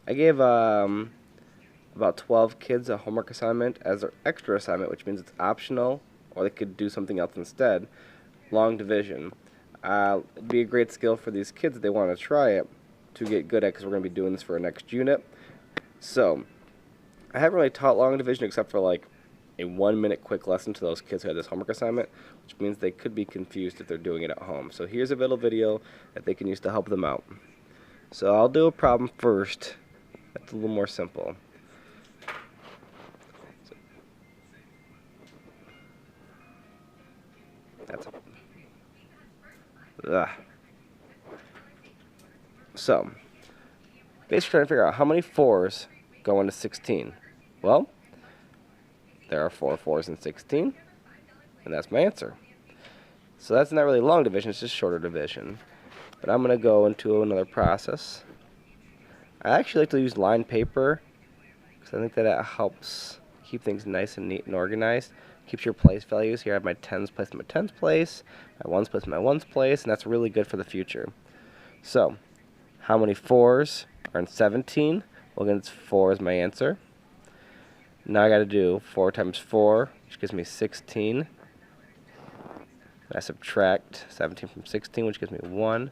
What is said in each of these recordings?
I gave about 12 kids a homework assignment as their extra assignment, which means it's optional, or they could do something else instead. Long division. It'd be a great skill for these kids if they want to try it to get good at, because we're going to be doing this for our next unit. So, I haven't really taught long division except for like a 1-minute quick lesson to those kids who had this homework assignment, which means they could be confused if they're doing it at home. So here's a little video that they can use to help them out. So I'll do a problem first that's a little more simple. So, basically trying to figure out how many 4s go into 16. Well, there are 4 4s in 16, and that's my answer. So that's not really long division, it's just shorter division. But I'm going to go into another process. I actually like to use lined paper, because I think that it helps keep things nice and neat and organized. Keeps your place values. Here I have my 10s placed in my 10s place, my 1s placed in my 1s place, and that's really good for the future. So, how many 4s are in 17? Well, again, it's 4 is my answer. Now I got to do 4 times 4, which gives me 16. I subtract 17 from 16, which gives me 1. And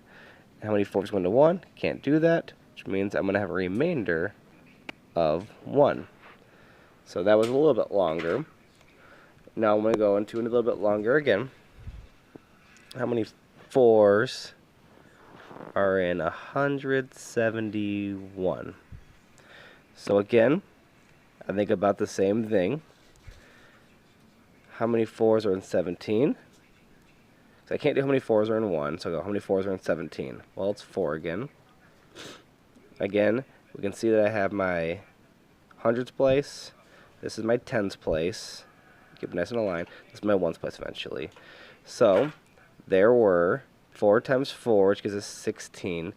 how many 4s go into 1? Can't do that, which means I'm going to have a remainder of 1. So that was a little bit longer. Now I'm going to go into a little bit longer again. How many 4s are in 171? So again, I think about the same thing. How many 4s are in 17? So I can't do how many 4s are in 1, so I'll go how many 4s are in 17? Well, it's 4 again. Again, we can see that I have my hundreds place. This is my tens place. Keep it nice and aligned. This is my ones place eventually. So there were 4 times 4, which gives us 16,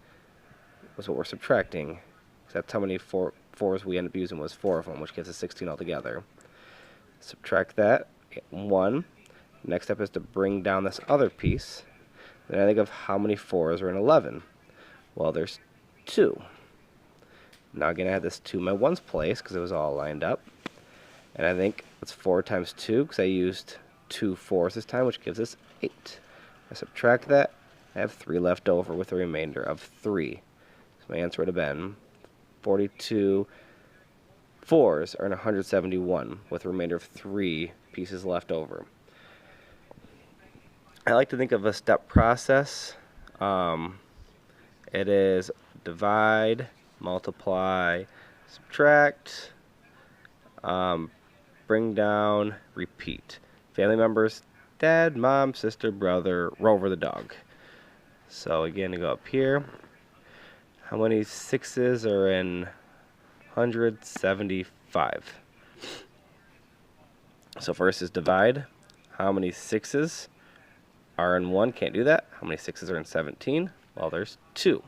was what we're subtracting. That's how many 4s we end up using, was 4 of them, which gives us 16 altogether. Subtract that, get 1. Next step is to bring down this other piece. Then I think of how many 4s are in 11. Well, there's 2. Now again, I have this 2 in my ones place because it was all lined up. And I think it's 4 times 2 because I used 2 4s this time, which gives us 8. I subtract that, I have 3 left over with a remainder of 3. So my answer would have been 42 4s are in 171 with a remainder of 3 pieces left over. I like to think of a step process. It is divide, multiply, subtract, bring down, repeat. Family members, dad, mom, sister, brother, Rover the dog. So again, to go up here, how many 6s are in 175? So first is divide. How many 6s are in 1? Can't do that. How many 6s are in 17? Well, there's 2.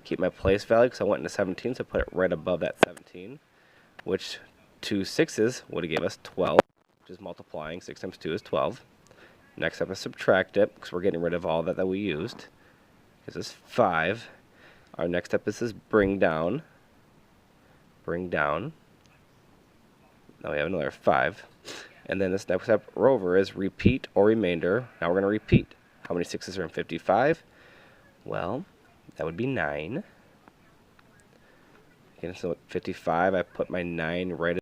Keep my place value because I went into 17, so put it right above that 17, which 2 6s would have given us 12, which is multiplying. 6 times 2 is 12. Next up is subtract it because we're getting rid of all that we used. This is 5. Our next step is this bring down. Bring down. Now we have another 5. And then this next step over is repeat or remainder. Now we're going to repeat. How many 6s are in 55? Well, that would be 9. Again, so at 55, I put my 9 right